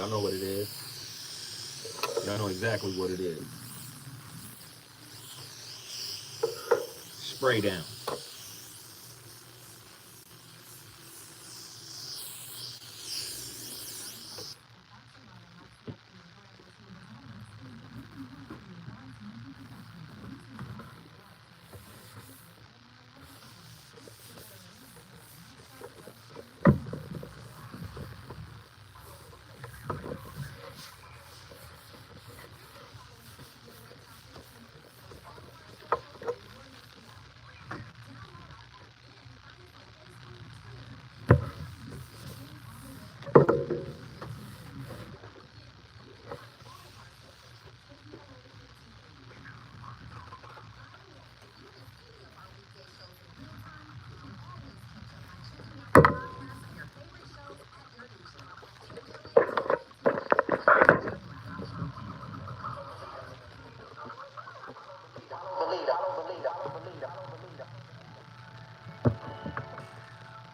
Y'all know what it is. Y'all know exactly what it is. Spray down.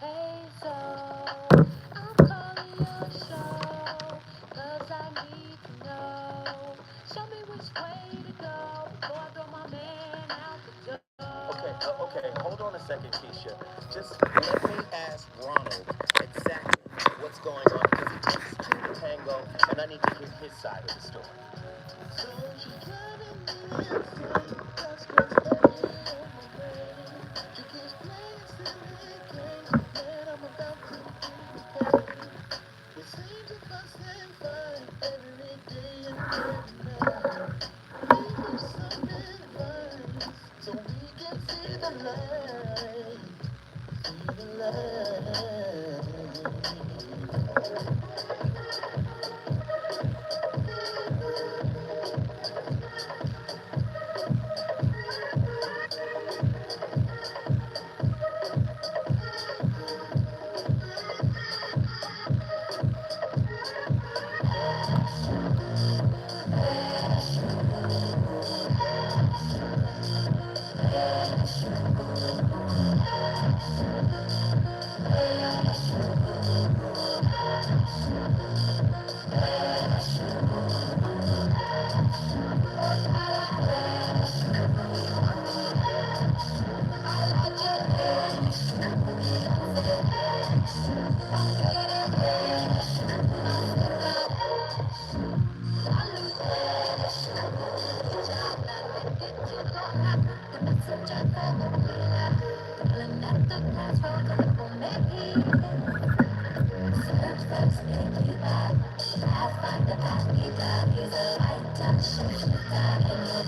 Hey, so I'm calling your show, 'cause I need to know. Show me which way to go before I throw my man out the door. Okay, hold on a second, Keisha. Just let me ask Ronald exactly what's going on because it takes two to tango, and I need to hear his side of the story. So she's driving me insane, just 'cause every on my brain. She keeps playing silly games, and I'm about to indicate. We seem to fuss and fight every day and every night. Need you some advice so we can see the light, see the light.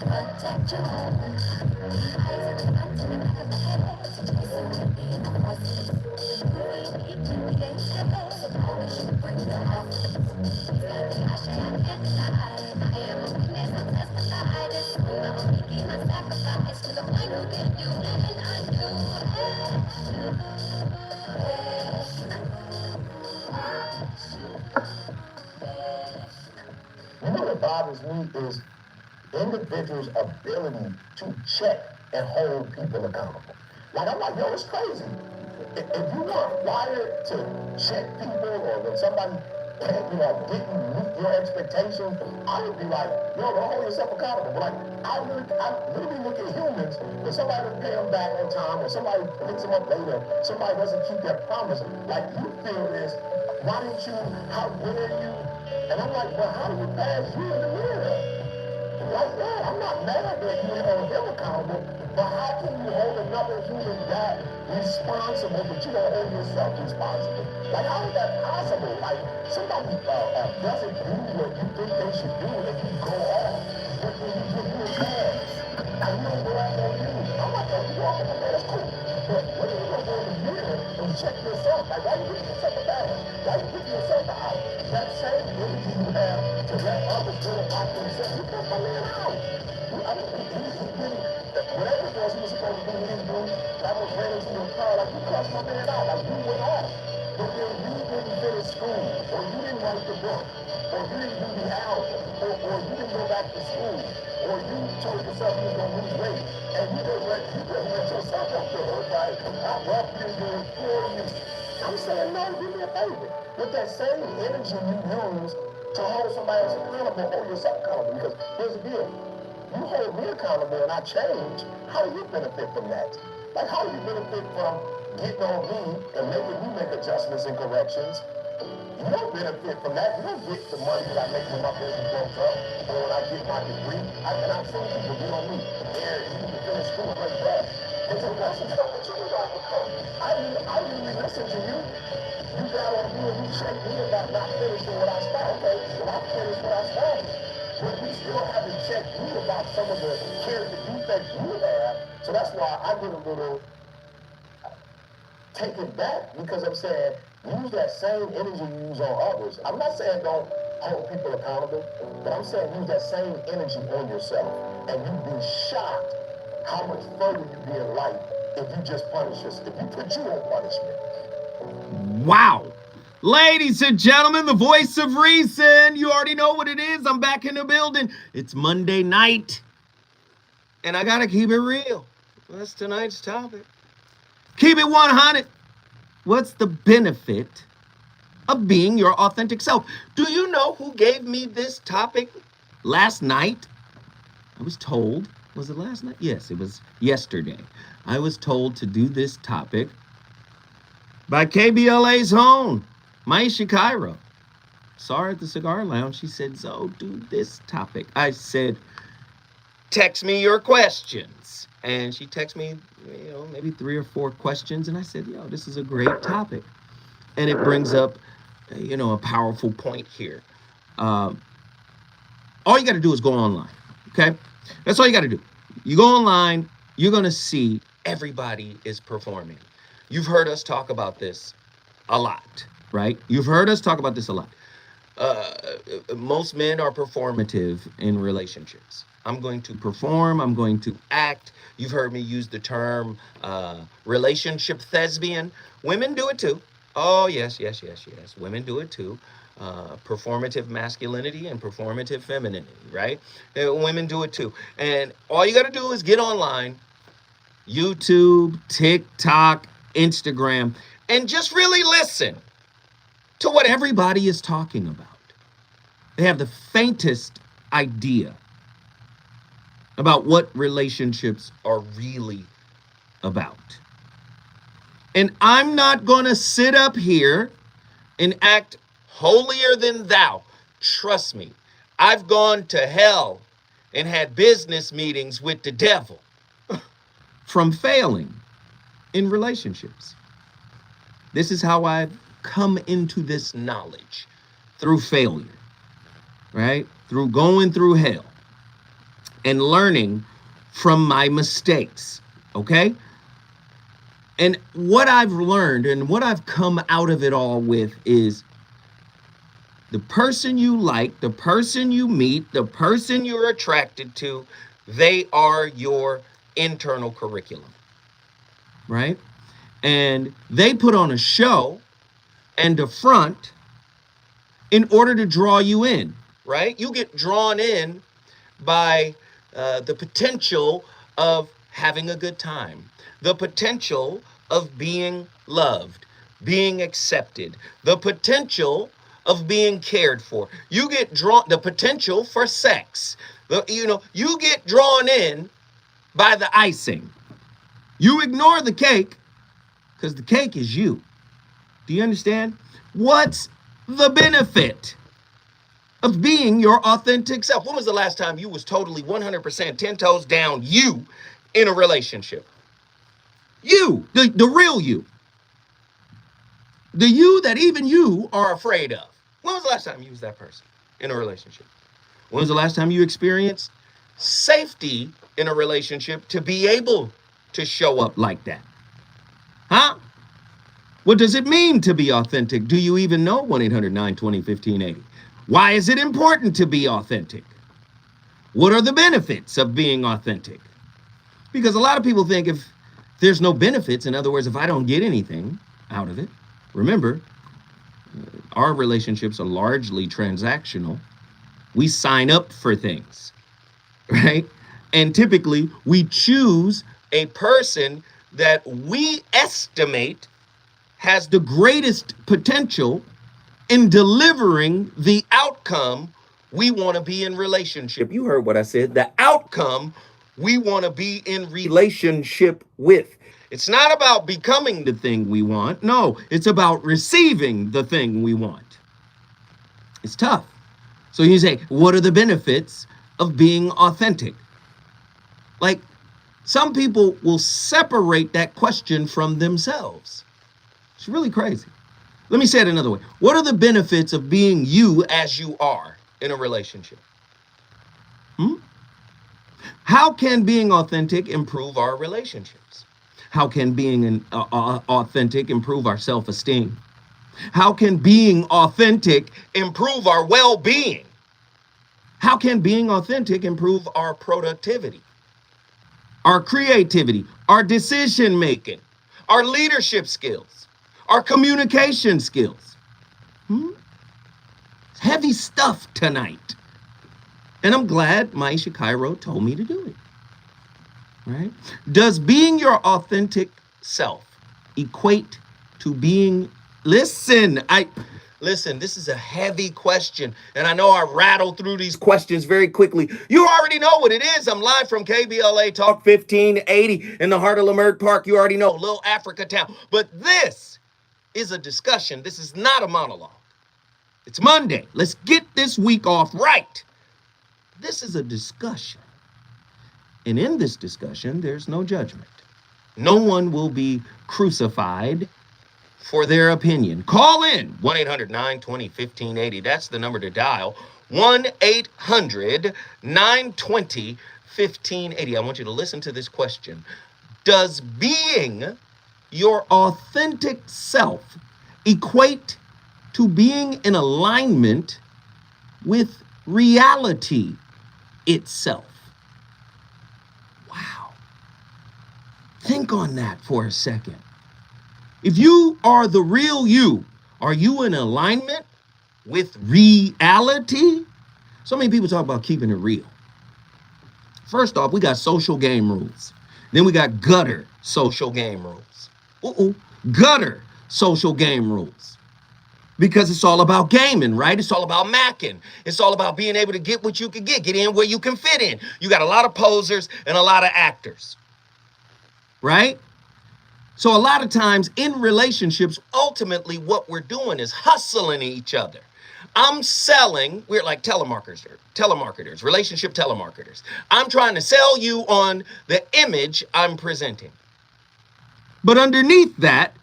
Protect your home. Eyes in the front and the back of my head. Situation can be in the voices. We ain't scared. So always you bring the house. He's got the ashes I can't deny. I am a witness, I'm testify. This song I'm making a sacrifice to the one who can do and undo. You know what bothers me is individuals' ability to check and hold people accountable. Like, I'm like, yo, it's crazy. If you weren't wired to check people or when somebody didn't meet your expectations, I would be like, yo, don't hold yourself accountable. But like, I literally look at humans, when somebody doesn't pay them back on time, or somebody picks them up later, somebody doesn't keep their promise, like, you feel this, why didn't you, how dare you? And I'm like, well, how do you pass you in the mirror? Like that, I'm not mad that you hold them accountable, but how can you hold another human that responsible, but you don't hold yourself responsible? Like, how is that possible? Like, somebody doesn't do what you think they should do, and you go off. But when you get real bad, and you don't go off on you. I'm not going to go off on my man, that's cool. But when you go in the mirror and check yourself, like, why you giving yourself a bad? Why you giving yourself a out? That same energy you have to let others go out themselves, you put my man out. I mean, he didn't, whatever it was he was supposed to do, he didn't do. That was ran into your car, like, you cussed my man out, like, you went off. But then you didn't finish school, or you didn't write the book, or you didn't do the album, or you didn't go back to school, or you told yourself you were going to lose weight, and you just let yourself up the hook, like, I'm helping you, for you. I'm saying, no, do me a favor. With that same energy you use to hold somebody else accountable, hold yourself accountable. Because here's the deal. You hold me accountable and I change, how do you benefit from that? Like, how do you benefit from getting on me and making me make adjustments and corrections? You don't benefit from that. You don't get the money that I make when my business goes up or when I get my degree. And I've seen people get on me. Eric, you need to finish school like that. But that's the stuff that you like to come. I didn't listen to you. You got on me and you checked me about not finishing what I started. Okay, well, I finished what I started. But you still haven't checked me about some of the character defects you have. So that's why I get a little take it back, because I'm saying use that same energy you use on others. I'm not saying don't hold people accountable, but I'm saying use that same energy on yourself. And you'd be shocked how much further you be in life if you just punish yourself, if you put you on punishment. Wow. Ladies and gentlemen, the voice of reason. You already know what it is. I'm back in the building. It's Monday night, and I got to keep it real. That's tonight's topic. Keep it 100. What's the benefit of being your authentic self? Do you know who gave me this topic last night? I was told, was it last night? Yes, it was yesterday. I was told to do this topic by KBLA's own, Maisha Cairo. Saw her at the cigar lounge. She said, "Zo, do this topic." I said, "Text me your questions." And she texted me, maybe 3 or 4 questions. And I said, this is a great topic. And it brings up, a powerful point here. All you got to do is go online, okay? That's all you got to do. You go online, you're going to see everybody is performing. You've heard us talk about this a lot, right? You've heard us talk about this a lot. Most men are performative in relationships. I'm going to perform. I'm going to act. You've heard me use the term relationship thespian. Women do it too. Oh, yes. Women do it too. Performative masculinity and performative femininity, right? Women do it too. And all you got to do is get online, YouTube, TikTok, Instagram, and just really listen to what everybody is talking about. They have the faintest idea about what relationships are really about. And I'm not going to sit up here and act holier than thou. Trust me, I've gone to hell and had business meetings with the devil from failing in relationships. This is how I've come into this knowledge, through failure, right? Through going through hell and learning from my mistakes, okay? And what I've learned and what I've come out of it all with is the person you like, the person you meet, the person you're attracted to, they are your internal curriculum, right? And they put on a show and a front in order to draw you in, right? You get drawn in by the potential of having a good time, the potential of being loved, being accepted, the potential of being cared for. You get drawn, the potential for sex. You get drawn in by the icing. You ignore the cake because the cake is you. Do you understand? What's the benefit of being your authentic self? When was the last time you was totally 100% 10 toes down you in a relationship? You, the real you. The you that even you are afraid of. When was the last time you was that person in a relationship? When was the last time you experienced safety in a relationship to be able to show up like that? Huh? What does it mean to be authentic? Do you even know? 1-800-920-1580. Why is it important to be authentic? What are the benefits of being authentic? Because a lot of people think if there's no benefits, in other words, if I don't get anything out of it, remember, our relationships are largely transactional. We sign up for things, right? And typically we choose a person that we estimate has the greatest potential in delivering the outcome we want to be in relationship. You heard what I said, the outcome we want to be in relationship with. It's not about becoming the thing we want. No, it's about receiving the thing we want. It's tough. So you say, what are the benefits of being authentic? Like, some people will separate that question from themselves. It's really crazy. Let me say it another way. What are the benefits of being you as you are in a relationship? How can being authentic improve our relationships? How can being authentic improve our self-esteem? How can being authentic improve our well-being? How can being authentic improve our productivity, our creativity, our decision-making, our leadership skills, our communication skills? It's heavy stuff tonight. And I'm glad Maisha Cairo told me to do it. Right? Does being your authentic self equate to being, listen, this is a heavy question. And I know I rattled through these questions very quickly. You already know what it is. I'm live from KBLA Talk 1580 in the heart of Leimert Park. You already know, little Africa town. But this is a discussion. This is not a monologue. It's Monday. Let's get this week off right. This is a discussion. And in this discussion, there's no judgment. No one will be crucified for their opinion. Call in 1-800-920-1580. That's the number to dial. 1-800-920-1580. I want you to listen to this question. Does being your authentic self equate to being in alignment with reality itself? Wow. Think on that for a second. If you are the real you, are you in alignment with reality? So many people talk about keeping it real. First off, we got social game rules. Then we got gutter social game rules. Gutter social game rules. Because it's all about gaming, right? It's all about macking. It's all about being able to get what you can get in where you can fit in. You got a lot of posers and a lot of actors, right? So a lot of times in relationships, ultimately what we're doing is hustling each other. I'm selling, we're like telemarketers, relationship telemarketers. I'm trying to sell you on the image I'm presenting. But underneath that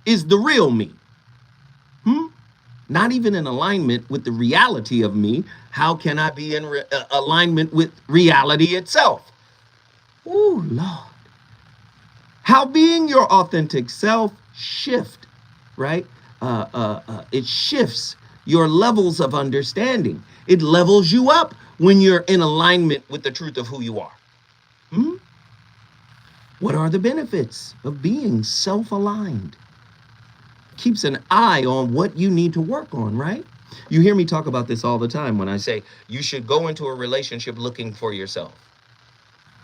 is the real me. Not even in alignment with the reality of me. How can I be in alignment with reality itself? Ooh, Lord. How being your authentic self shift, right? It shifts your levels of understanding. It levels you up when you're in alignment with the truth of who you are. What are the benefits of being self-aligned? Keeps an eye on what you need to work on, right? You hear me talk about this all the time when I say you should go into a relationship looking for yourself.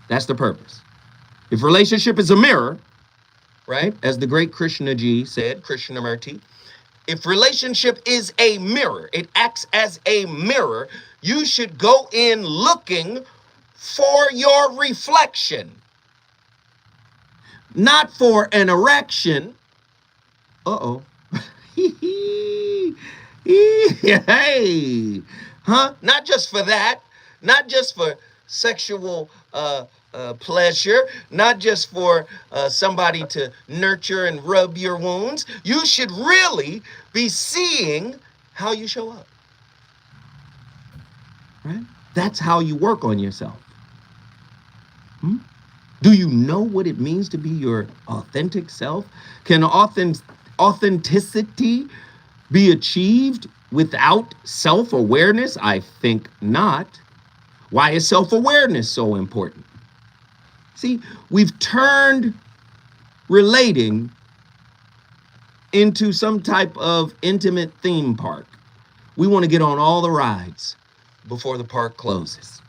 That's the purpose. If relationship is a mirror, right? As the great Krishnamurti said, Krishnamurti, if relationship is a mirror, it acts as a mirror, you should go in looking for your reflection. Not for an erection. Hey, not just for that, not just for sexual pleasure, not just for somebody to nurture and rub your wounds. You should really be seeing how you show up, right? That's how you work on yourself. Do you know what it means to be your authentic self? Can authenticity be achieved without self-awareness? I think not. Why is self-awareness so important? See, we've turned relating into some type of intimate theme park. We want to get on all the rides before the park closes.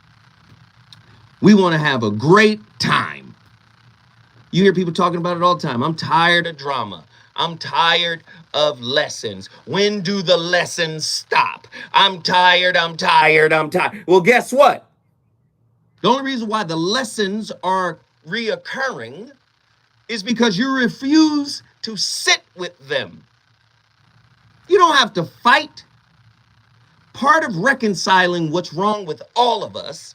We want to have a great time. You hear people talking about it all the time. I'm tired of drama. I'm tired of lessons. When do the lessons stop? I'm tired. Well, guess what? The only reason why the lessons are reoccurring is because you refuse to sit with them. You don't have to fight. Part of reconciling what's wrong with all of us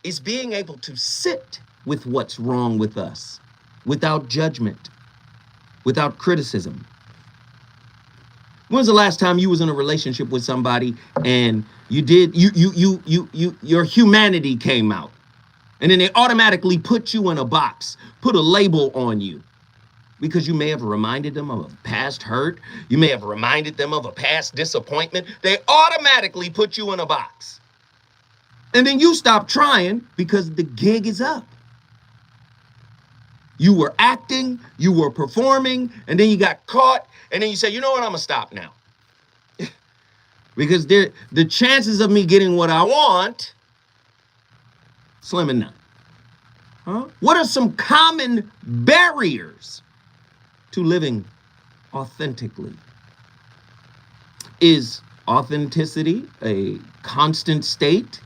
is being able to sit with what's wrong with us without judgment, without criticism. When was the last time you was in a relationship with somebody and your humanity came out, and then they automatically put you in a box, put a label on you because you may have reminded them of a past hurt, you may have reminded them of a past disappointment. They automatically put you in a box. And then you stop trying because the gig is up. You were acting, you were performing, and then you got caught, and then you say, you know what, I'm gonna stop now. Because the chances of me getting what I want, slim and none. Huh? What are some common barriers to living authentically? Is authenticity a constant state,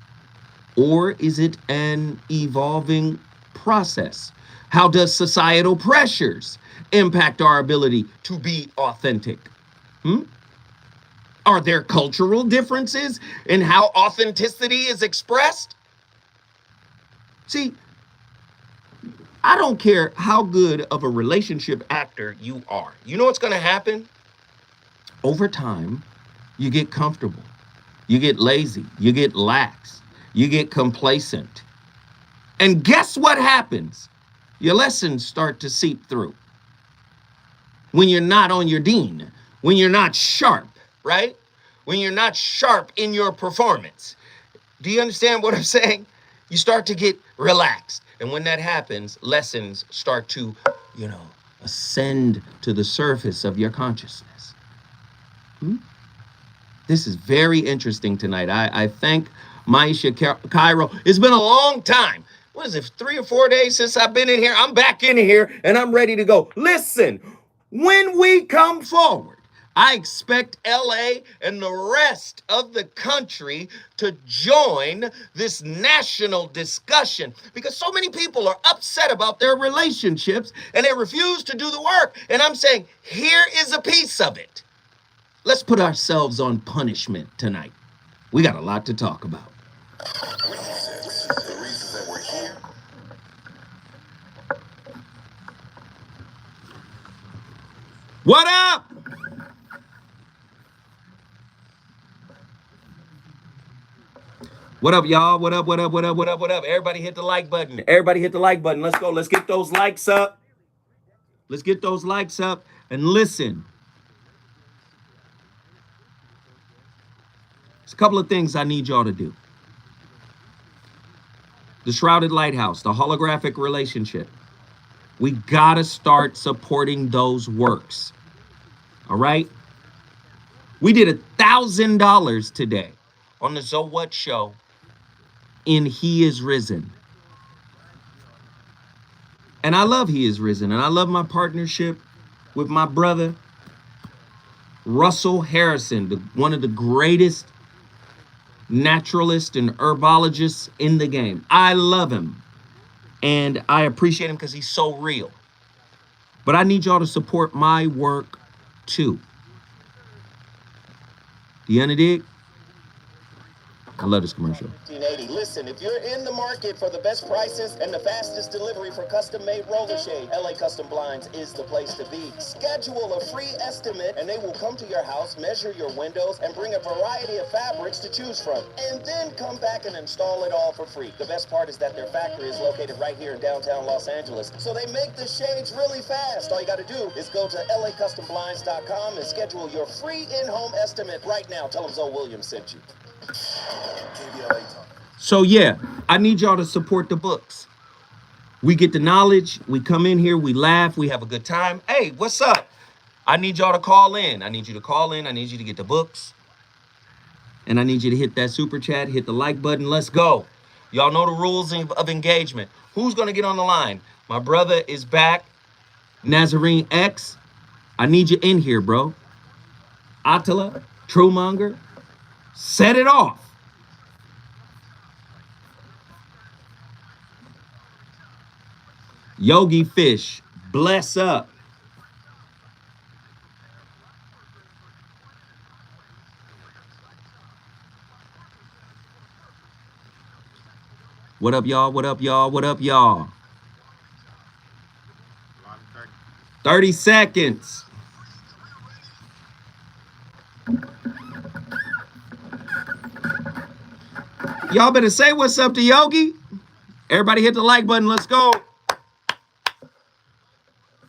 or is it an evolving process? How does societal pressures impact our ability to be authentic? Are there cultural differences in how authenticity is expressed? See, I don't care how good of a relationship actor you are. You know what's going to happen? Over time, you get comfortable. You get lazy. You get lax. You get complacent. And guess what happens? Your lessons start to seep through. When you're not on your dean, when you're not sharp, right? When you're not sharp in your performance. Do you understand what I'm saying? You start to get relaxed. And when that happens, lessons start to, ascend to the surface of your consciousness. This is very interesting tonight. I thank Maisha Cairo. It's been a long time. What is it, 3 or 4 days since I've been in here? I'm back in here and I'm ready to go. Listen, when we come forward, I expect LA and the rest of the country to join this national discussion because so many people are upset about their relationships and they refuse to do the work. And I'm saying, here is a piece of it. Let's put ourselves on punishment tonight. We got a lot to talk about. The reasons that we're here. What up? What up, y'all? What up? Everybody hit the like button. Let's go. Let's get those likes up. And listen. There's a couple of things I need y'all to do. The Shrouded Lighthouse, the holographic relationship. We gotta start supporting those works. All right? We did $1,000 today on the So What Show in He Is Risen. And I love He Is Risen. And I love my partnership with my brother, Russell Harrison, one of the greatest naturalists and herbologists in the game. I love him. And I appreciate him because he's so real. But I need y'all to support my work too. Do you dig? I love this commercial. 1980. Listen, if you're in the market for the best prices and the fastest delivery for custom-made roller shade, LA Custom Blinds is the place to be. Schedule a free estimate and they will come to your house, measure your windows, and bring a variety of fabrics to choose from. And then come back and install it all for free. The best part is that their factory is located right here in downtown Los Angeles. So they make the shades really fast. All you got to do is go to lacustomblinds.com and schedule your free in-home estimate right now. Tell them Zoe Williams sent you. So yeah, I need y'all to support the books. We get the knowledge, we come in here, we laugh, we have a good time. Hey, what's up? I need y'all to call in. I need you to call in. I need you to get the books. And I need you to hit that super chat, hit the like button. Let's go. Y'all know the rules of engagement. Who's going to get on the line? My brother is back. Nazarene X. I need you in here, bro. Attila, Truemonger, set it off. Yogi Fish, bless up. What up, y'all? What up, y'all? What up, y'all? 30 seconds. Y'all better say what's up to Yogi. Everybody hit the like button. Let's go.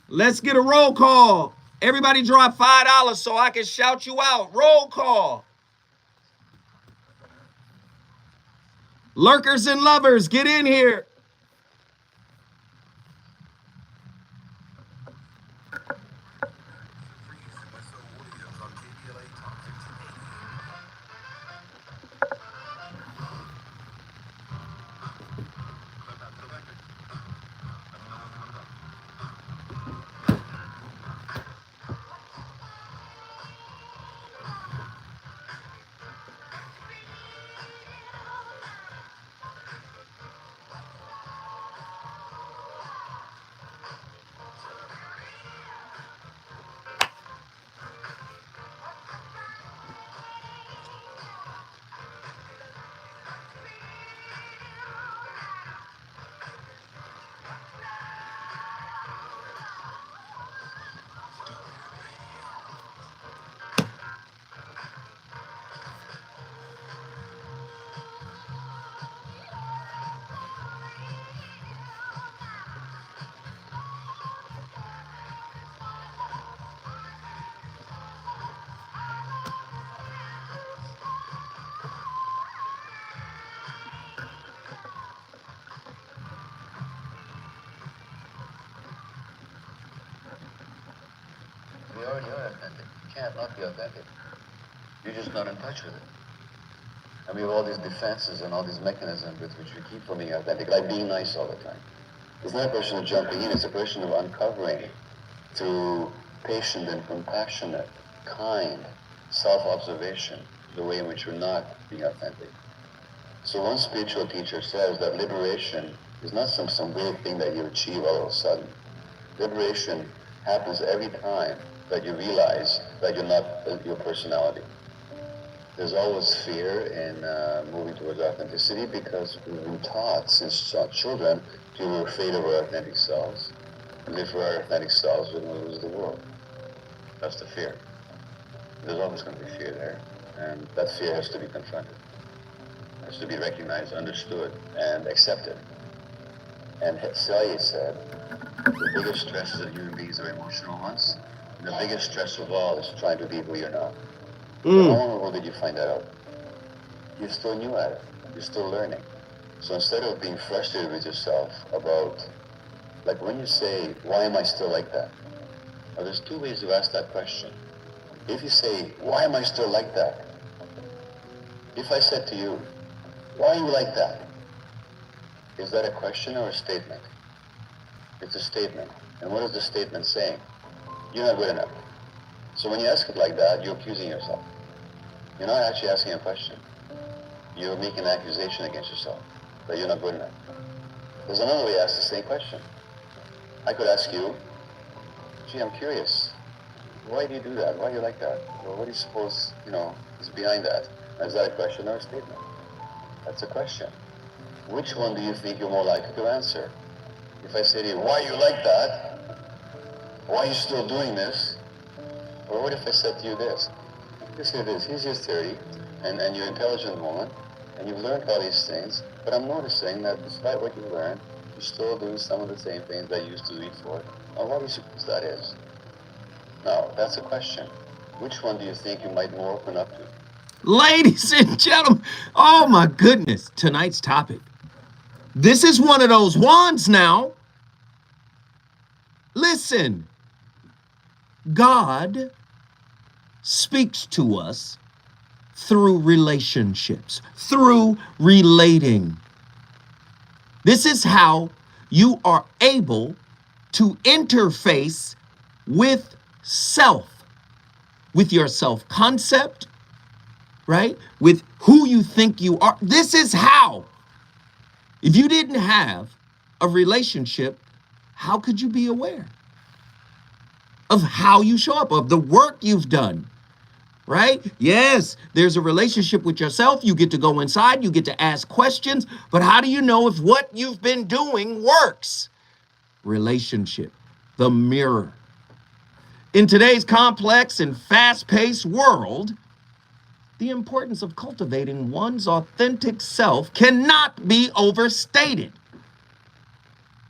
Let's get a roll call. Everybody drop $5 so I can shout you out. Roll call. Lurkers and lovers, get in here. We already are authentic. You can't not be authentic. You're just not in touch with it. And we have all these defenses and all these mechanisms with which we keep from being authentic, like being nice all the time. It's not a question of jumping in, it's a question of uncovering through patient and compassionate, kind self-observation, the way in which we're not being authentic. So one spiritual teacher says that liberation is not some weird thing that you achieve all of a sudden. Liberation happens every time that you realize that you're not your personality. There's always fear in moving towards authenticity because we've been taught since children to be afraid of our authentic selves. And if we're our authentic selves, we're going to lose the world. That's the fear. There's always going to be fear there. And that fear has to be confronted. It has to be recognized, understood, and accepted. And Celia said, the biggest stresses of human beings are emotional ones. And the biggest stress of all is trying to be who you're not. How long ago did you find that out? You're still new at it. You're still learning. So instead of being frustrated with yourself about, like when you say, why am I still like that? Now there's two ways to ask that question. If you say, why am I still like that? If I said to you, why are you like that? Is that a question or a statement? It's a statement. And what is the statement saying? You're not good enough. So when you ask it like that, you're accusing yourself. You're not actually asking a question. You're making an accusation against yourself that you're not good enough. There's another way to ask the same question. I could ask you, gee, I'm curious. Why do you do that? Why do you like that? Well, what do you suppose, is behind that? Is that a question or a statement? That's a question. Which one do you think you're more likely to answer? If I say to you, why you like that? Why are you still doing this? Or what if I said to you this? Here's this. Here's your 30, and you're an intelligent woman, and you've learned all these things, but I'm noticing that despite what you've learned, you're still doing some of the same things that you used to do before. Now, what do you suppose that is? Now, that's a question. Which one do you think you might more open up to? Ladies and gentlemen, oh my goodness, tonight's topic. This is one of those ones now. Listen, God speaks to us through relationships, through relating. This is how you are able to interface with self, with your self-concept, right? With who you think you are. This is how. If you didn't have a relationship, how could you be aware of how you show up, of the work you've done, right? Yes, there's a relationship with yourself. You get to go inside, you get to ask questions, but how do you know if what you've been doing works? Relationship, the mirror. In today's complex and fast-paced world, the importance of cultivating one's authentic self cannot be overstated.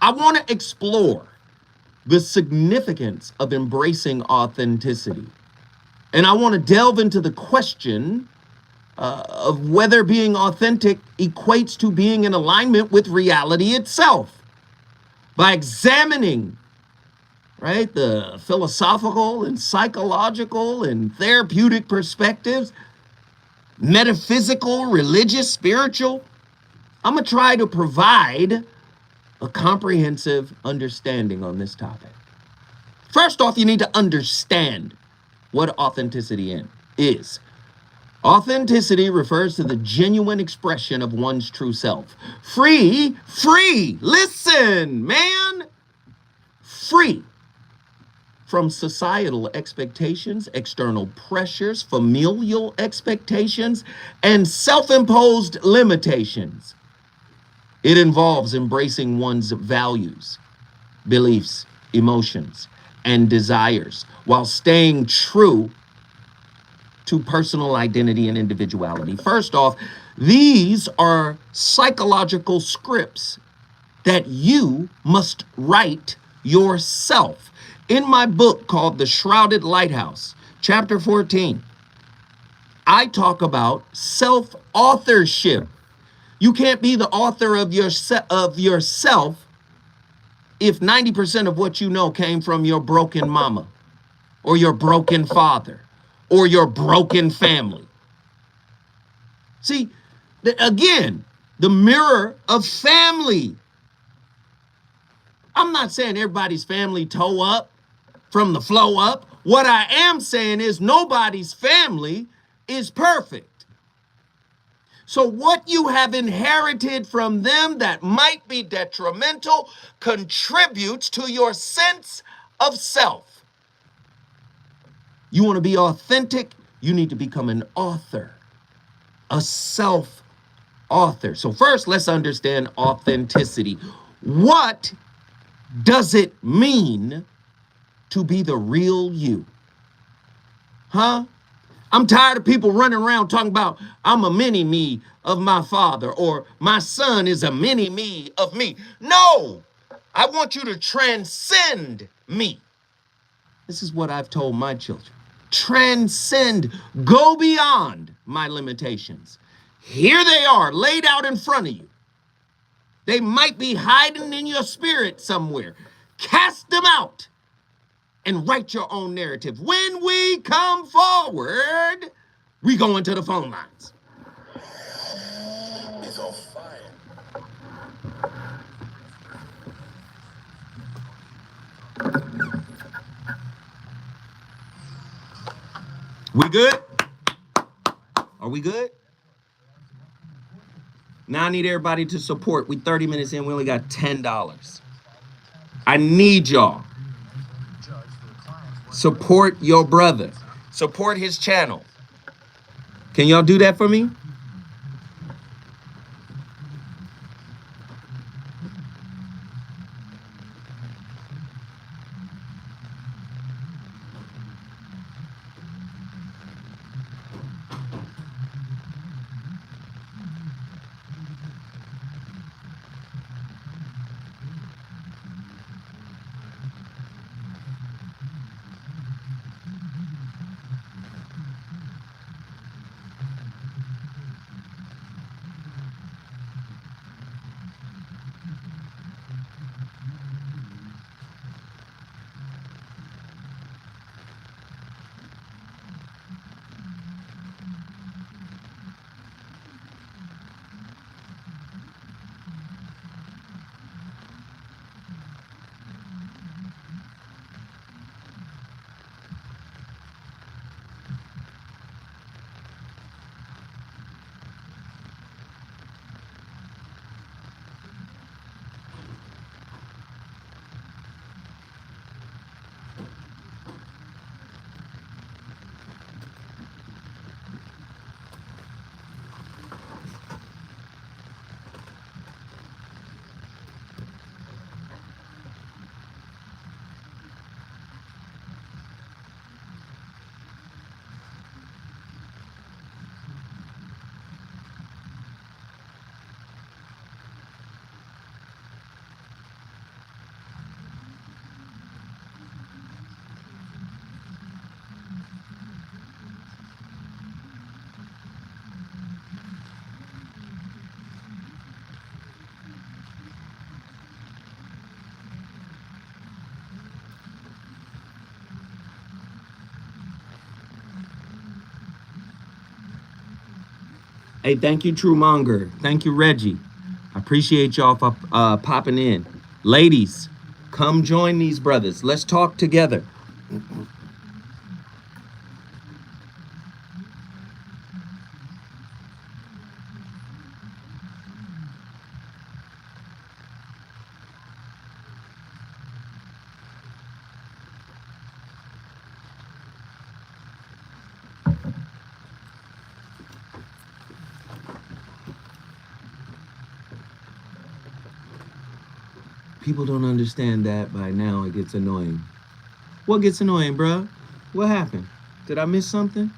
I want to explore the significance of embracing authenticity. And I want to delve into the question of whether being authentic equates to being in alignment with reality itself. By examining, right, the philosophical and psychological and therapeutic perspectives, metaphysical, religious, spiritual, I'm going to try to provide a comprehensive understanding on this topic. First off, you need to understand what authenticity is. Authenticity refers to the genuine expression of one's true self. Free, listen, man, free from societal expectations, external pressures, familial expectations, and self-imposed limitations. It involves embracing one's values, beliefs, emotions, and desires while staying true to personal identity and individuality. First off, these are psychological scripts that you must write yourself. In my book called The Shrouded Lighthouse, chapter 14, I talk about self-authorship. You can't be the author of yourself if 90% of what you know came from your broken mama or your broken father or your broken family. See, again, the mirror of family. I'm not saying everybody's family toe up from the flow up. What I am saying is nobody's family is perfect. So what you have inherited from them that might be detrimental contributes to your sense of self. You want to be authentic, you need to become an author, a self-author. So first, let's understand authenticity. What does it mean to be the real you? Huh? I'm tired of people running around talking about I'm a mini me of my father or my son is a mini me of me. No, I want you to transcend me. This is what I've told my children. Transcend, go beyond my limitations. Here they are laid out in front of you. They might be hiding in your spirit somewhere. Cast them out and write your own narrative. When we come forward, we go into the phone lines. It's on fire. We good? Are we good? Now I need everybody to support. We 30 minutes in, we only got $10. I need y'all. Support your brother. Support his channel. Can y'all do that for me? Hey, thank you, True Monger. Thank you, Reggie. I appreciate y'all for popping in. Ladies, come join these brothers. Let's talk together. People don't understand that by now. It gets annoying. What gets annoying, bruh? What happened? Did I miss something?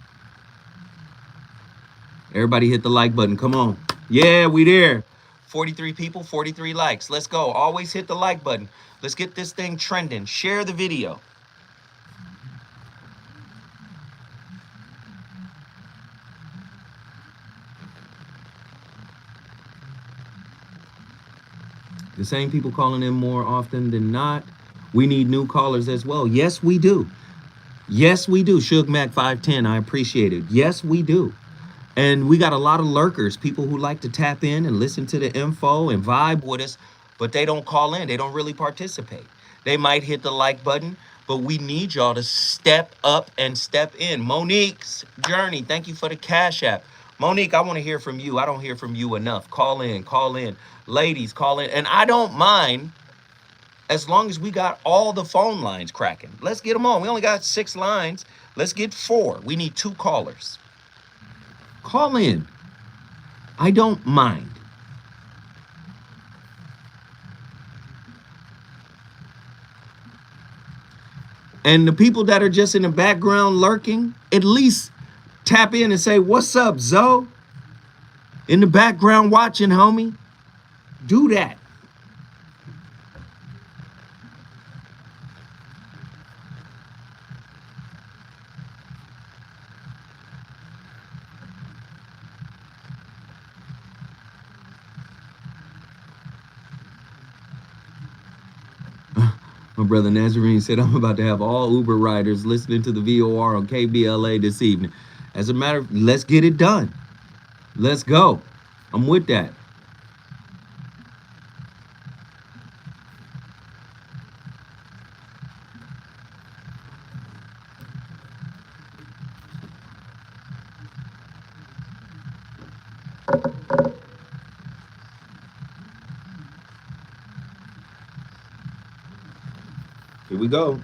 Everybody hit the like button. Come on. Yeah, we there. 43 people, 43 likes. Let's go. Always hit the like button. Let's get this thing trending. Share the video. The same people calling in more often than not. We need new callers as well. Yes, we do. Yes, we do. Suge Mac 510, I appreciate it. Yes, we do. And we got a lot of lurkers, people who like to tap in and listen to the info and vibe with us, but they don't call in. They don't really participate. They might hit the like button, but we need y'all to step up and step in. Monique's Journey, thank you for the Cash App. Monique, I want to hear from you. I don't hear from you enough. Call in, call in. Ladies, call in. And I don't mind as long as we got all the phone lines cracking. Let's get them on. We only got 6 lines. Let's get 4. We need 2 callers. Call in. I don't mind. And the people that are just in the background lurking, at least tap in and say, "What's up, Zoe?" In the background watching, homie. Do that. My brother Nazarene said, "I'm about to have all Uber riders listening to the VOR on KBLA this evening." As a matter of, let's get it done. Let's go. I'm with that. Here we go.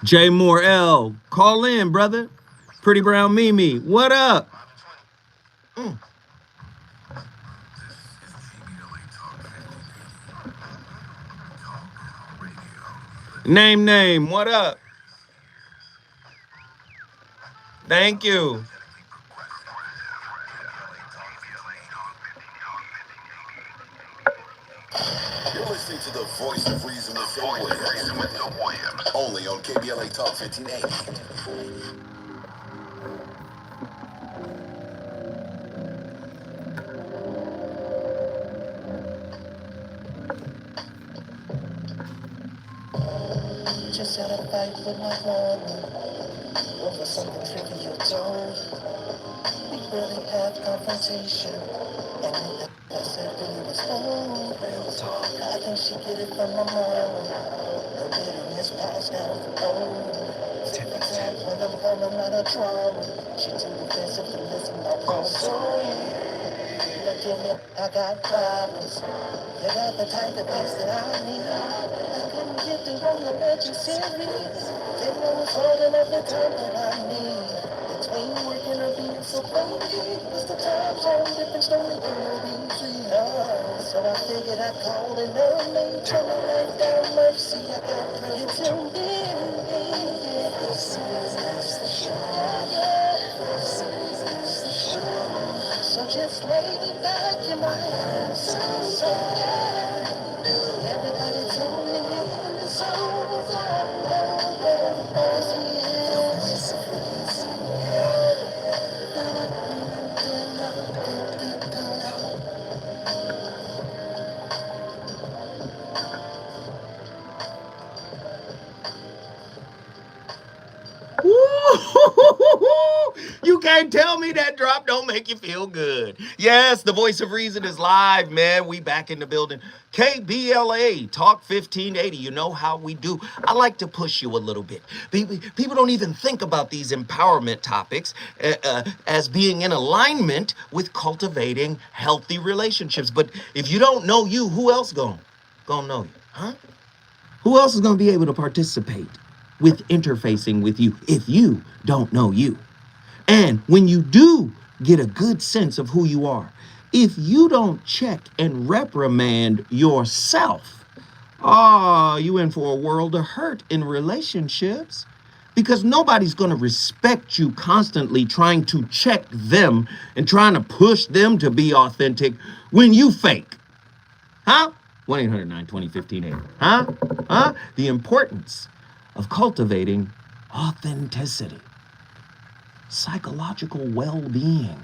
Jay Moore L, call in, brother. Pretty Brown Mimi, what up? Mm. Name, what up? Thank you. You're listening to the voice of reason with Phil Williams. Only on KBLA Talk 1580. Just had a fight with my woman over something trivial told. We really had confrontation, and I said it was old real talk. I think she get it from my mama. The bitterness passed down from old. Different times when I'm home, I'm not a trauma. She too defensive to listen to my problem. Look at me, I got problems. You got the type of peace that I need. I couldn't get through on the legend series. Didn't know it's holding up the time that I need. Between working or being so baby, it's the time zone difference, don't make it no easy. So I figured I'd call it early, turn my life down mercy. I got plenty to do. This is the show. So just lay back in my hands. So everybody tell me it's over. You can't tell me that drop don't make you feel good. Yes, the voice of reason is live, man. We back in the building. KBLA, Talk 1580. You know how we do. I like to push you a little bit. People don't even think about these empowerment topics as being in alignment with cultivating healthy relationships. But if you don't know you, who else gonna know you? Huh? Who else is gonna be able to participate with interfacing with you if you don't know you? And when you do get a good sense of who you are, if you don't check and reprimand yourself, you in for a world of hurt in relationships, because nobody's going to respect you constantly trying to check them and trying to push them to be authentic when you fake. Huh? 1-800-920-1580. Huh? The importance of cultivating authenticity. Psychological well-being.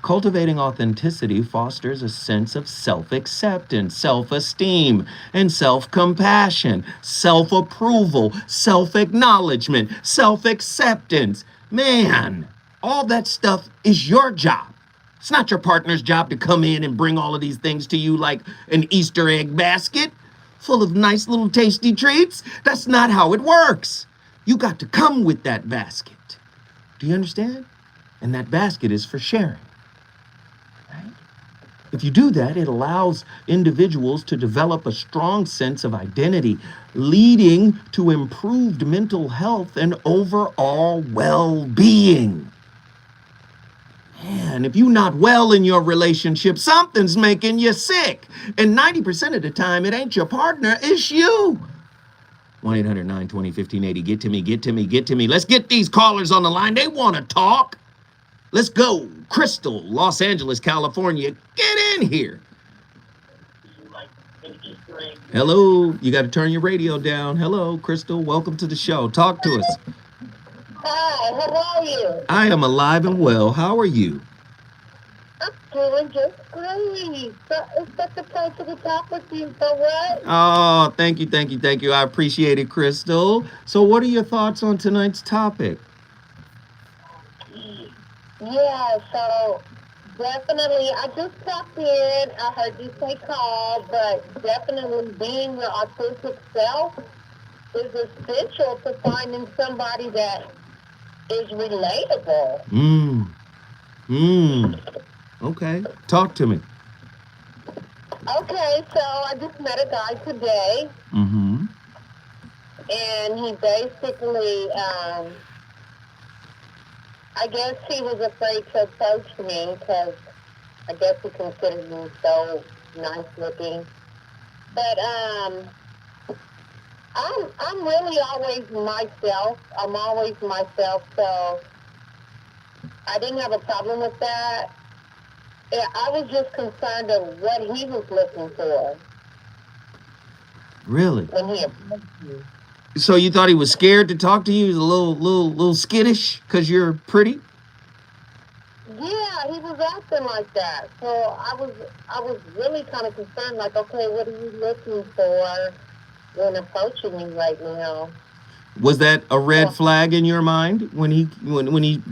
Cultivating authenticity fosters a sense of self-acceptance, self-esteem, and self-compassion, self-approval, self-acknowledgement, self-acceptance. Man, all that stuff is your job. It's not your partner's job to come in and bring all of these things to you like an Easter egg basket full of nice little tasty treats. That's not how it works. You got to come with that basket. Do you understand? And that basket is for sharing. Right? If you do that, it allows individuals to develop a strong sense of identity, leading to improved mental health and overall well-being. Man, if you're not well in your relationship, something's making you sick. And 90% of the time, it ain't your partner, it's you. 1-800-920-1580. Get to me. Let's get these callers on the line. They want to talk. Let's go. Crystal, Los Angeles, California. Get in here. Hello. You got to turn your radio down. Hello, Crystal. Welcome to the show. Talk to us. Hi, how are you? I am alive and well. How are you? I'm doing just great. It's such a pleasure to talk with you. So what? Oh, thank you. I appreciate it, Crystal. So what are your thoughts on tonight's topic? Yeah, so definitely, I just popped in. I heard you say call, but definitely being your authentic self is essential to finding somebody that is relatable. Okay, talk to me. Okay, so I just met a guy today, and he basically, I guess he was afraid to approach me because I guess he considered me so nice looking. But I'm really always myself. I'm always myself, so I didn't have a problem with that. Yeah, I was just concerned of what he was looking for. Really? When he approached me. So you thought he was scared to talk to you? He was a little skittish because you're pretty? Yeah, he was acting like that. So I was really kind of concerned, like, okay, what are you looking for when approaching me right now? Was that a red flag in your mind when he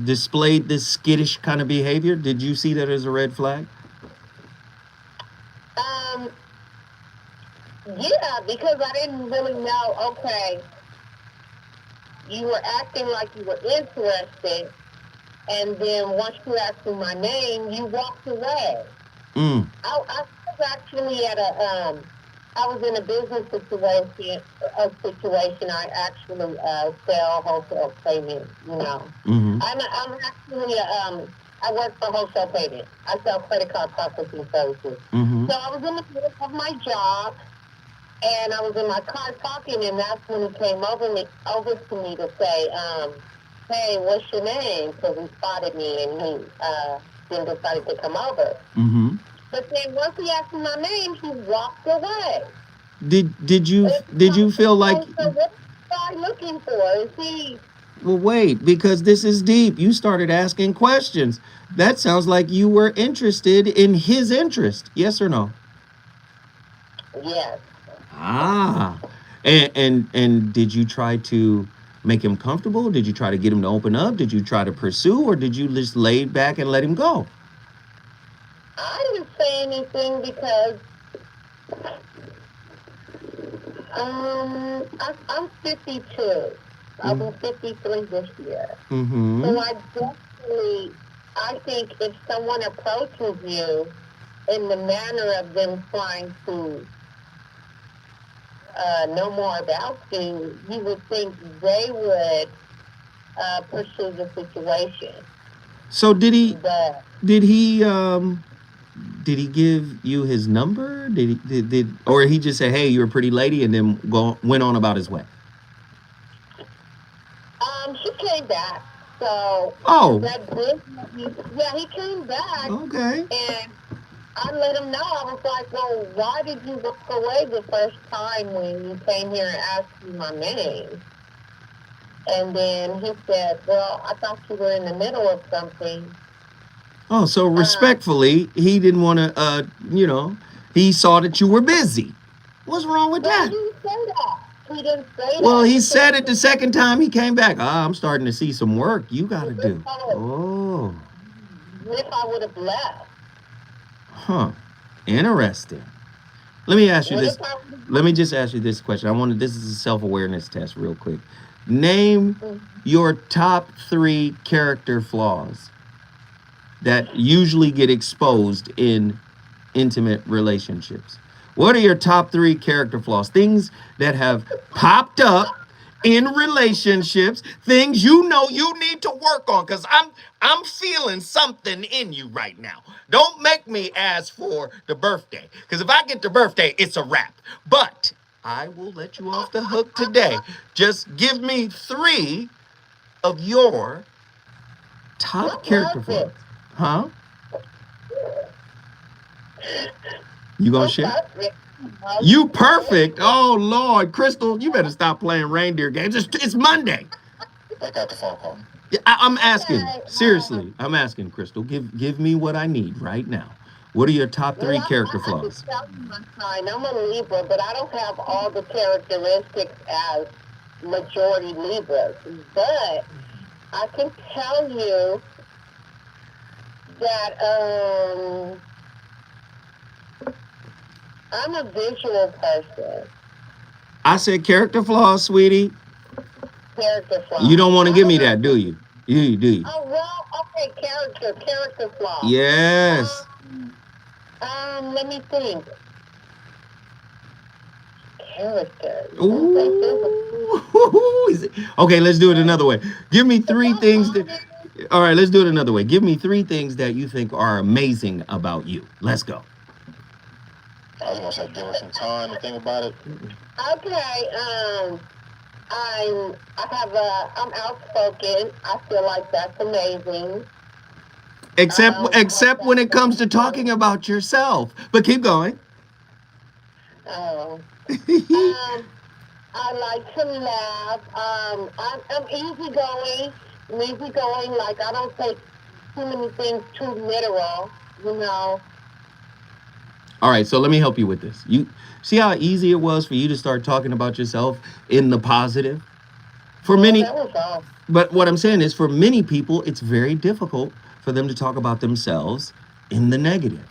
displayed this skittish kind of behavior? Did you see that as a red flag? Yeah, because I didn't really know, okay, you were acting like you were interested, and then once you asked me my name, you walked away. I was actually at I was in a business situation. I actually sell wholesale payment, I'm actually, I work for wholesale payment. I sell credit card processing services. So I was in the middle of my job, and I was in my car talking, and that's when he came over to me to say, hey, what's your name? Because he spotted me, and he then decided to come over. But then once he asked me my name, he walked away. Did you feel like? So what are you looking for? Is he? Well, wait, because this is deep. You started asking questions. That sounds like you were interested in his interest. Yes or no? Yes. And did you try to make him comfortable? Did you try to get him to open up? Did you try to pursue, or did you just lay back and let him go? I didn't say anything because I'm 52. I'll be 53 this year. Mm-hmm. So I think if someone approaches you in the manner of them trying to know more about you, you would think they would pursue the situation. So did he But did he did he give you his number? Did or he just say, "Hey, you're a pretty lady," and then went on about his way? he came back. So Oh, that did, yeah, he came back, okay. and I let him know. I was like, well, why did you walk away the first time when you came here and asked me my name? And then he said, well, I thought you were in the middle of something. Oh, so respectfully, he didn't want to, he saw that you were busy. What's wrong with But he that? didn't say that. He didn't say Well, that. he said it the second time he came back. I'm starting to see some work you got to do. Oh. Oh, If I would have left. huh. Interesting. Let me ask you What this. if I would have Let me just ask you this question. This is a self-awareness test real quick. Name your top 3 character flaws that usually get exposed in intimate relationships. What are your top 3 character flaws? Things that have popped up in relationships, things you know you need to work on, cuz I'm feeling something in you right now. Don't make me ask for the birthday, cuz if I get the birthday, it's a wrap. But I will let you off the hook today. Just give me 3 of your top character flaws. Huh? You gonna share? You perfect. Oh Lord, Crystal, you better stop playing reindeer games. It's Monday. I got the phone call. I'm asking seriously. I'm asking Crystal. Give me what I need right now. What are your top 3 character flaws? I'm a Libra, but I don't have all the characteristics as majority Libras. But I can tell you that I'm a visual person. I said character flaws, sweetie. Character flaws. You don't want to give me that, do you? Do you? Oh well, okay, character flaws. Yes. Let me think. Character. Ooh. Okay, let's do it another way. Give me 3 things that. All right, let's do it another way. Give me 3 things that you think are amazing about you. Let's go. I was gonna say, give her some time to think about it. Okay. I'm outspoken. I feel like that's amazing. Except when it comes to talking about yourself. But keep going. I like to laugh. I'm easygoing. Like I don't take too many things too literal. All right, so let me help you with this. You see how easy it was for you to start talking about yourself in the positive? For many, but what I'm saying is for many people, it's very difficult for them to talk about themselves in the negative.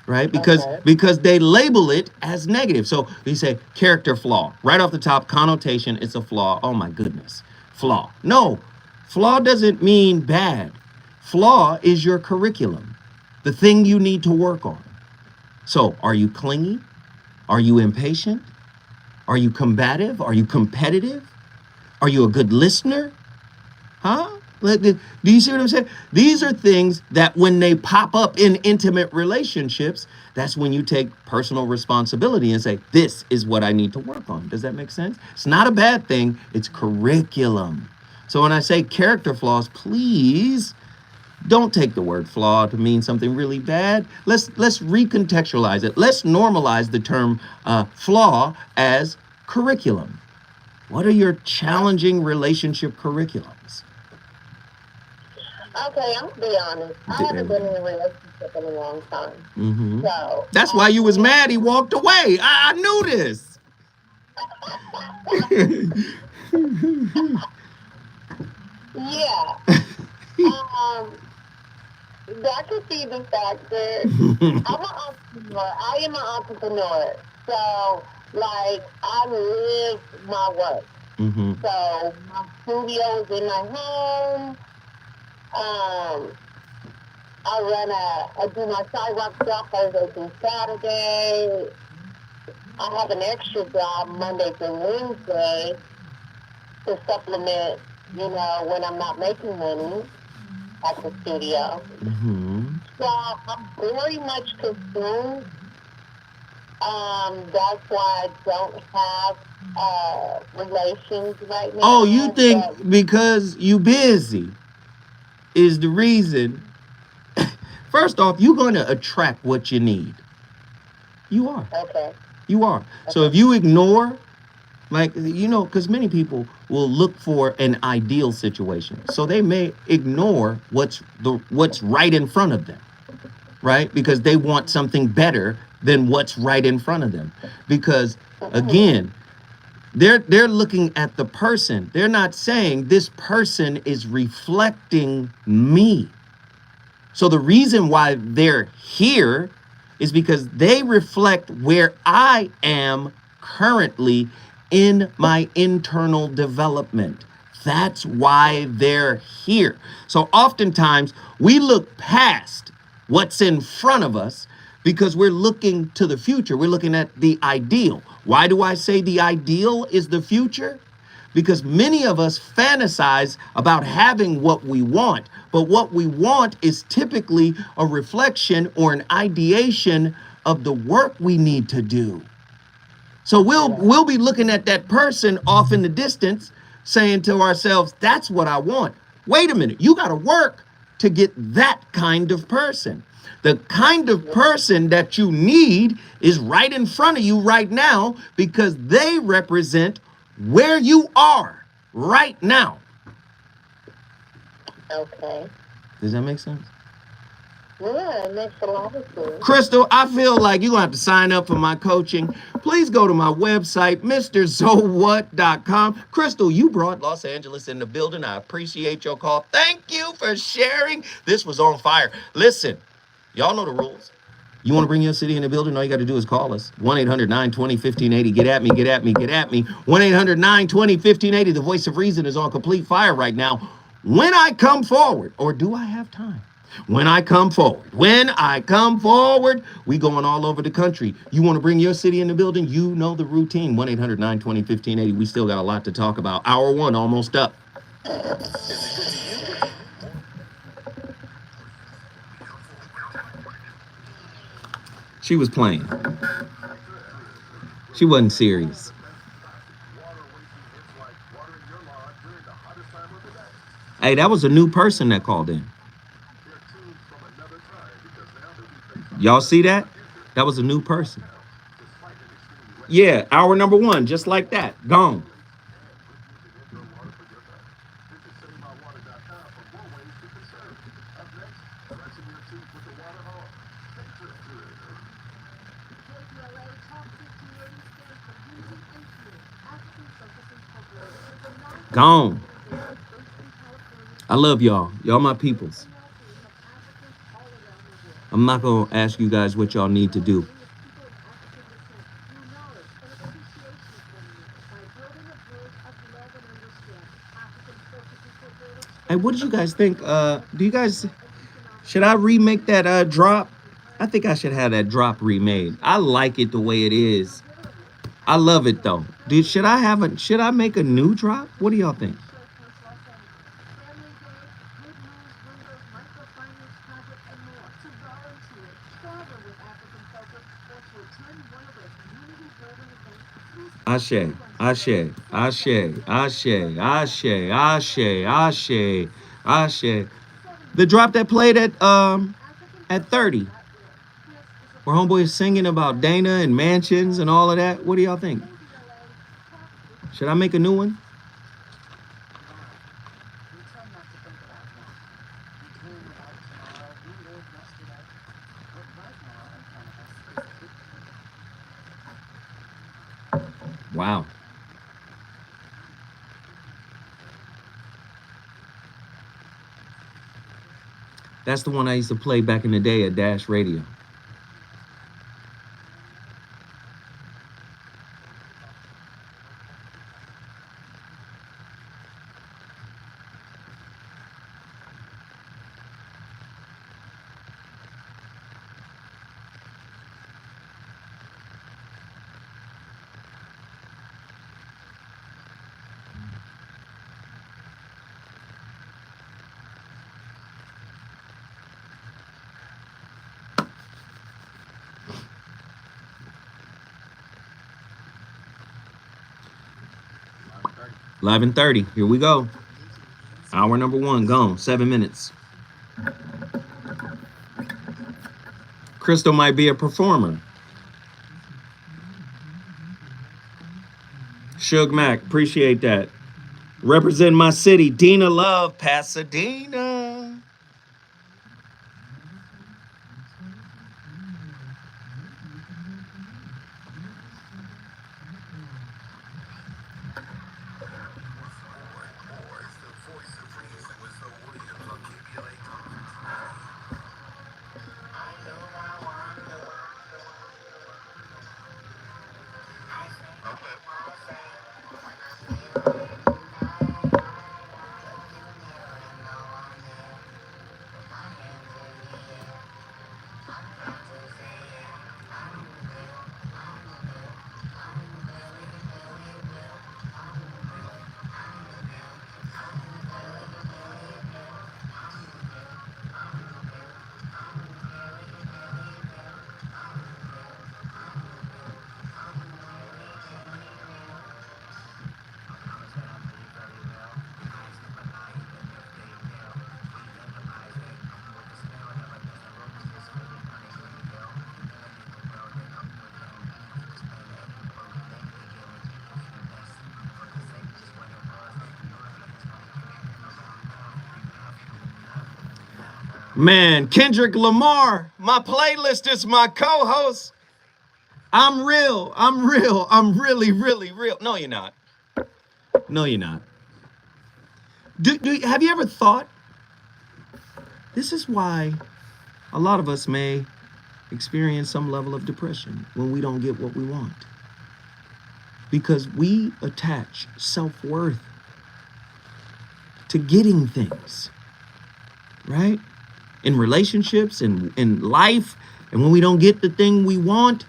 Right? Because they label it as negative. So you say character flaw. Right off the top, connotation, it's a flaw. Oh my goodness. Flaw. No. Flaw doesn't mean bad. Flaw is your curriculum. The thing you need to work on. So, are you clingy? Are you impatient? Are you combative? Are you competitive? Are you a good listener? Huh? Do you see what I'm saying? These are things that when they pop up in intimate relationships, that's when you take personal responsibility and say, this is what I need to work on. Does that make sense? It's not a bad thing. It's curriculum. So when I say character flaws, please don't take the word flaw to mean something really bad. Let's recontextualize it. Let's normalize the term flaw as curriculum. What are your challenging relationship curriculums? Okay, I'm gonna be honest. I haven't been in a relationship in a long time. Mm-hmm. So that's why you was mad he walked away. I knew this. Yeah. That could be the factor. I'm an entrepreneur. I am an entrepreneur. So, like, I live my work. Mm-hmm. So, my studio is in my home. Um, I do my sidewalk stuff Thursday through Saturday. I have an extra job Monday through Wednesday to supplement, when I'm not making money at the studio. Mm-hmm. So I'm very much consumed. That's why I don't have relations right now. Oh, you think But because you busy is the reason? First off, you're going to attract what you need. You are. okay. You are. So if you ignore, like, because many people will look for an ideal situation. So they may ignore what's right in front of them, right? Because they want something better than what's right in front of them. Because again, they're looking at the person. They're not saying this person is reflecting me. So the reason why they're here is because they reflect where I am currently in my internal development. That's why they're here. So oftentimes we look past what's in front of us because we're looking to the future. We're looking at the ideal. Why do I say the ideal is the future? Because many of us fantasize about having what we want, but what we want is typically a reflection or an ideation of the work we need to do. So we'll be looking at that person off in the distance saying to ourselves, that's what I want. Wait a minute, you got to work to get that kind of person. The kind of person that you need is right in front of you right now because they represent where you are right now. Okay. Does that make sense? Yeah, it makes a lot of sense. Crystal, I feel like you're going to have to sign up for my coaching. Please go to my website, MrZoWhat.com. Crystal, you brought Los Angeles in the building. I appreciate your call. Thank you for sharing. This was on fire. Listen, y'all know the rules. You want to bring your city in the building? All you got to do is call us. 1-800-920-1580. Get at me, get at me, get at me. 1-800-920-1580. The voice of reason is on complete fire right now. When I come forward, or do I have time? When I come forward, we going all over the country. You want to bring your city in the building? You know the routine. 1-800-920-1580. We still got a lot to talk about. Hour one almost up. She was playing. She wasn't serious. Hey, that was a new person that called in. Y'all see that? That was a new person. Yeah, hour number one, just like that. Gone. Gone. I love y'all. Y'all my peoples. I'm not going to ask you guys what y'all need to do. Hey, what did you guys think? Should I remake that drop? I think I should have that drop remade. I like it the way it is. I love it though. Should I make a new drop? What do y'all think? Ashe, Ashe, Ashe, Ashe, Ashe, Ashe, Ashe, Ashe. The drop that played at 30. Where homeboy is singing about Dana and mansions and all of that. What do y'all think? Should I make a new one? Wow. That's the one I used to play back in the day at Dash Radio. Live in 30. Here we go. Hour number 1 gone. 7 minutes. Crystal might be a performer. Suge Mac, appreciate that. Represent my city. Dina Love, Pasadena. Man, Kendrick Lamar, my playlist is my co-host. I'm real. I'm real. I'm really, really real. No, you're not. No, you're not. Have you ever thought? This is why a lot of us may experience some level of depression when we don't get what we want. Because we attach self-worth to getting things, right? In relationships and in life. And when we don't get the thing we want,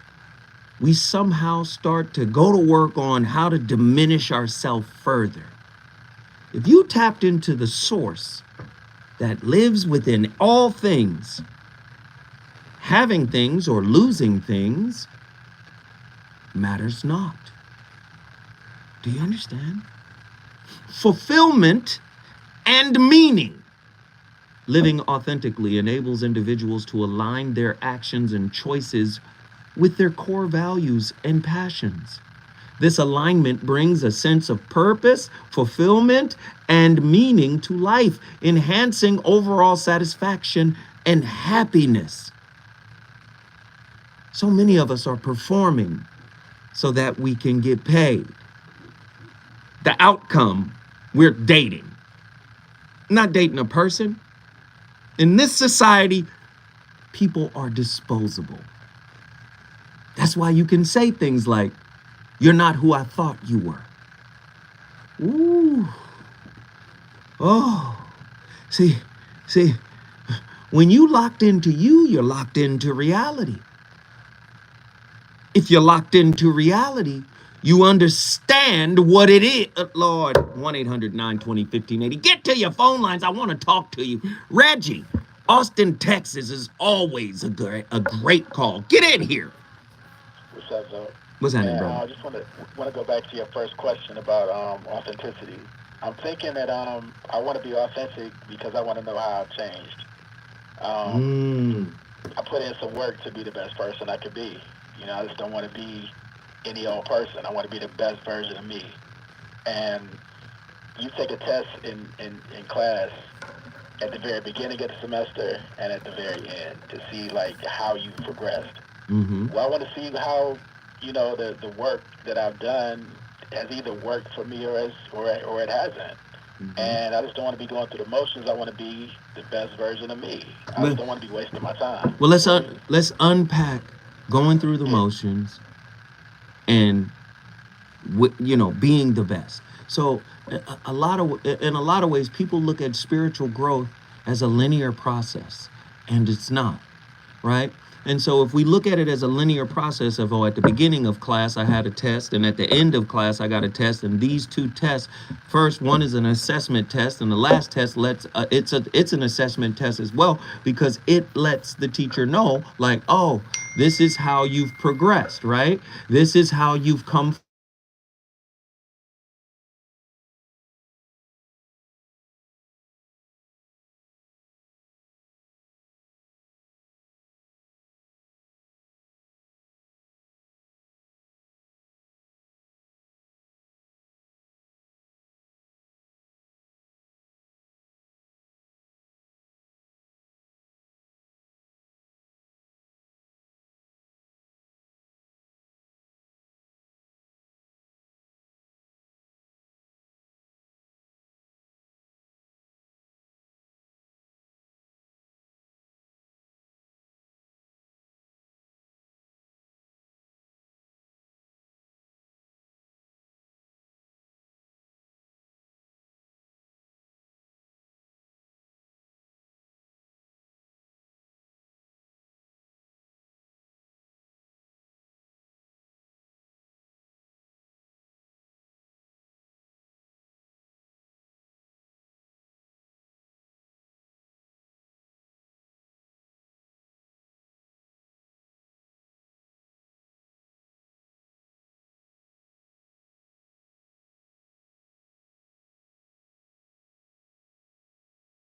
we somehow start to go to work on how to diminish ourselves further. If you tapped into the source that lives within all things, having things or losing things matters not. Do you understand? Fulfillment and meaning. Living authentically enables individuals to align their actions and choices with their core values and passions. This alignment brings a sense of purpose, fulfillment, and meaning to life, enhancing overall satisfaction and happiness. So many of us are performing so that we can get paid. The outcome, we're dating. Not dating a person. In this society, people are disposable. That's why you can say things like, "You're not who I thought you were." Ooh. Oh. See, when you locked into you, you're locked into reality. If you're locked into reality, you understand what it is. Lord, 1-800-920-1580. Get to your phone lines. I want to talk to you. Reggie, Austin, Texas is always a great call. Get in here. What's up, Zoe? What's happening, bro? I just want to go back to your first question about authenticity. I'm thinking that I want to be authentic because I want to know how I've changed. I put in some work to be the best person I could be. You know, I just don't want to be any old person. I want to be the best version of me. And you take a test in class at the very beginning of the semester and at the very end to see like how you progressed. Well, I want to see how, you know, the work that I've done has either worked for me or it hasn't. And I just don't want to be going through the motions. I want to be the best version of me. I Well, just don't want to be wasting my time. well, let's unpack going through the motions and being the best. So in a lot of ways, people look at spiritual growth as a linear process, and it's not, right? And so if we look at it as a linear process of, at the beginning of class I had a test, and at the end of class I got a test, and these two tests, first one is an assessment test, and the last test it's an assessment test as well, because it lets the teacher know, like, oh, this is how you've progressed, right? This is how you've come